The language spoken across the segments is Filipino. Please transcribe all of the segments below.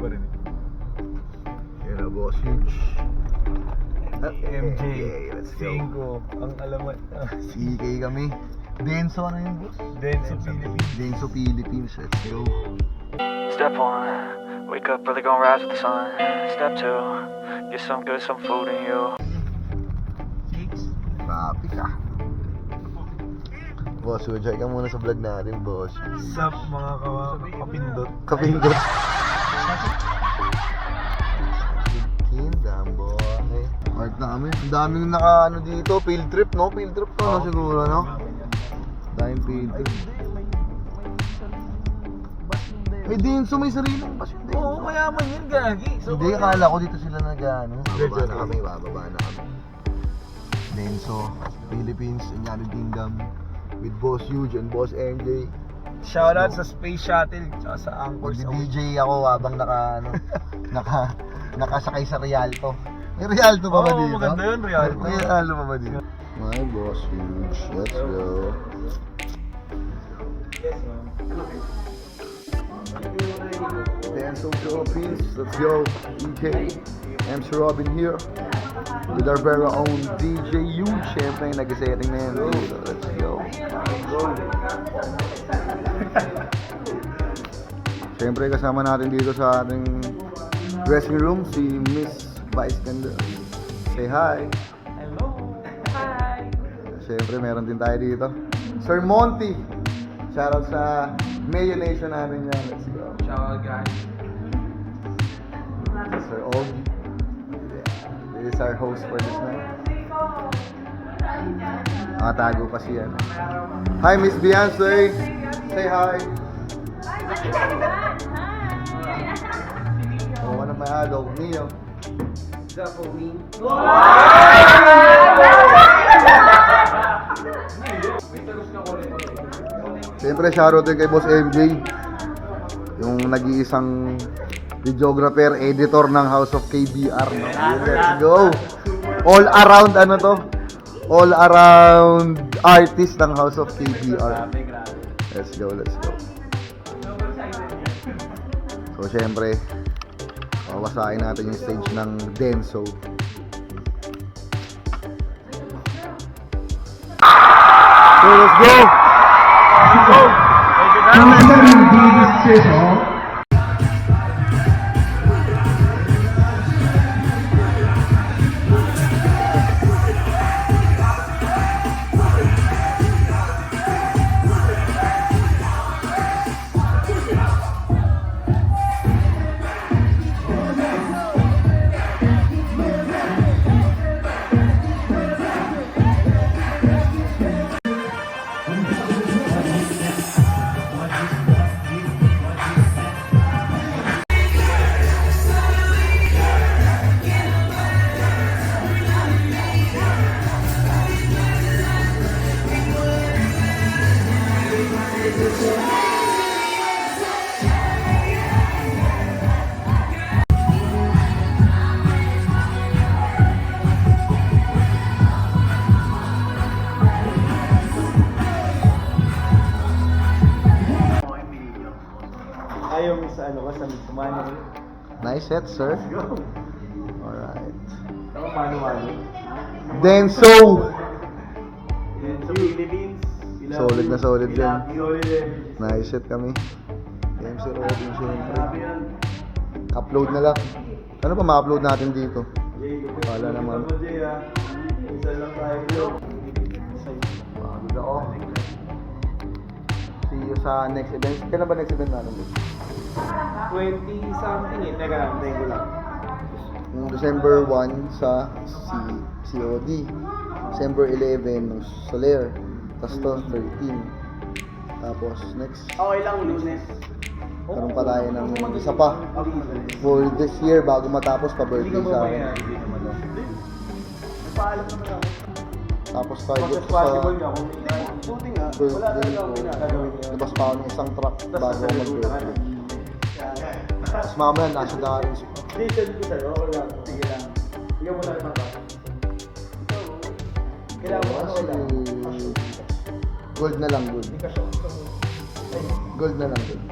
pa rin. Yan na, boss. Huge. MJ, Let's go. 5, ang alamat. CK kami. Denso na yun, boss. Denso Philippines. Denso Philippines. Let's go. Step 1, wake up early, gonna rise with the sun. Step 2, get some good, some food in you. Grabe ka. Boss, enjoy ka muna sa vlog natin, boss. Sup mga kapindot. Kapindot. Kingdom, boy. Art na kami. Ang daming naka dito, field trip, no? Field trip to, no? Siguro, no? Daming field trip. May Denso, may sariling bus yung Denso. Oo, mayaman yun, gagi. Hindi, akala ko dito sila nag-ano. Bababa na kami, bababa na kami. Denso, Philippines, Anyari Kingdom. With Boss Huge and Boss MJ. Shoutout sa Space Shuttle tsaka sa Anchor. Mag-DJ ako habang nakasakay sa Rialto. May Rialto pa ba dito? Maganda yun, Rialto. May Rialto pa ba dito? My Boss Huge, let's go. Dance of Philippines, let's go. EK, MC Robin here. With our very own DJ Huge. Siyempre, nag-setting na yan dito. Let's go. Siyempre, kasama natin dito sa ating dressing room si Miss Vice Ganda. Say hi. Hello. Hi. Siyempre, meron din tayo dito. Sir Monty. Shoutout sa Mayo Nation natin yan. Let's go. Shoutout guys. Sir Ogie. This is our host for this night. Nakatago pa siya. Hi, Miss Beyonce. Say hi. Oh, one of my idol, Neo. Siyempre, shoutout din kay Boss MJ. Yung nag-iisang videographer, editor ng House of KBR. No? Let's go! All around, ano to? All around artist ng House of KBR. Let's go, let's go. So, syempre, wawasakin natin yung stage ng Denso. So, let's go! Let's go! Ayaw mo sa ano ka sa Mano. Nice set, sir. Alright. Mano. Denso! Sa Philippines. Solid na solid din. Solid din. Nice set kami. MC Robin, syempre. Upload na lang. Ano pa ma-upload natin dito? Wala naman. Isa lang tayo. Pagod ako. See you sa next event. Kailan ba next event natin? 20 something eh. Teka lang, tayo ko lang. Yung December 1 sa COD. December 11 ng Soler. Tapos to 13. Tapos next. Okay lang, Lunes. Karoon pa tayo ng isa pa. For this year, bago matapos pa birthday sa akin. Paalam naman ako. Tapos target ko sa Buti nga, wala birthday talaga ko. akong ginagawin yun. Labas pa ako ng isang truck bago ako mag-birthday. Tapos mamaya nasa garing. Hindi, send ko sa'yo. Okay lang. Sige lang. Bigyan mo na rin ako. Kailangan mo ano lang. Gold na lang, gold. Gold na lang, gold.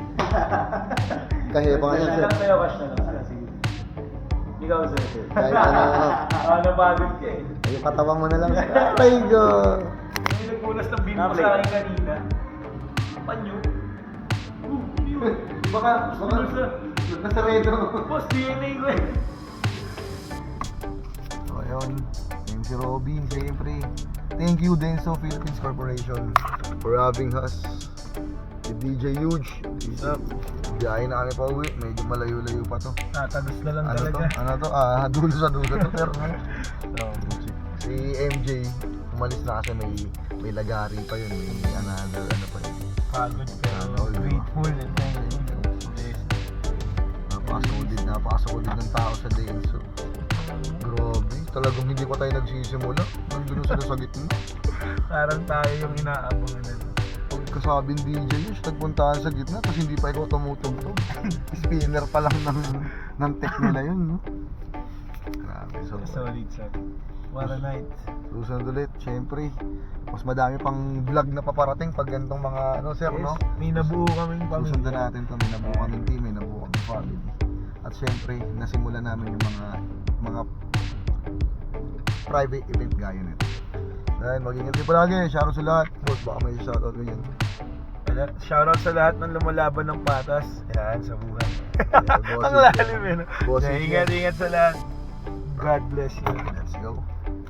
Kahepa nga yan, Cash sir. na lang sa'yo, cash na lang. Sige. Ikaw, sir. Kahit ano. Napagod ka eh. Yung katawan mo na lang. Ay, go! May nagpunas ng bin mo sa akin kanina. Panyo. Baka, nasa redo. Boss, DNA ko eh. So, ayun. Yung si Robin, siyempre. Thank you Denso Philippines Corporation for having us. Si DJ Huge. Biyahe na kami pa uwi. Medyo malayo-layo pa to. Tatagos na lang Ano to? talaga. Ano to? Dulo sa dulo to, sir. Si MJ, umalis na kasi may lagari pa yun. May another, ano pa yun. Pagod pero grateful and thankful. Napakasudid ng tao sa Denso. Grabe, talagang hindi pa tayo nagsisimula. Nandun sila sa gitna. Parang tayo yung inaabangan na. Pagkasabing DJ yun, nagpuntahan sa gitna tapos hindi pa ikaw tumutugtog. Spinner pa lang ng tech nila yun, no? Grabe, Solid, sir. What a night. Susunod ulit, syempre. Mas madami pang vlog na paparating pag ganitong mga, ano sir, no? May nabuo kaming pamilya. Susundan natin to, may nabuo kaming team, may nabuo kaming family. At syempre, nasimulan namin yung mga private event gaya nito. Dahil mag-ingat kayo palagi, shoutout sa lahat. Boss, baka may shoutout ko yan. Shoutout sa lahat ng lumalaban ng patas. Yan, sa buhay. Yeah, Ang lalim eh, no? Bosses Yeah, ingat sa lahat. God bless you. Let's go.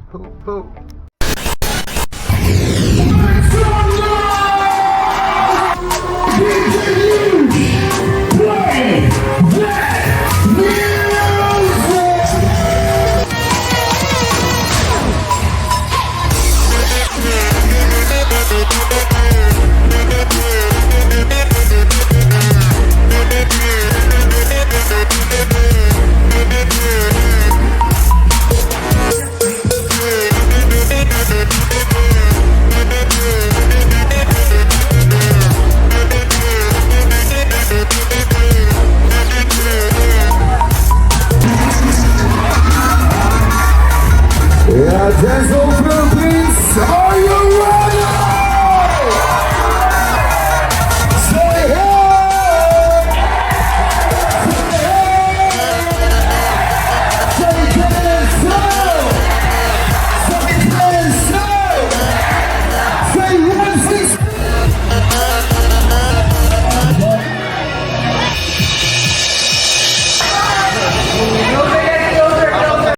Ho, ho. Play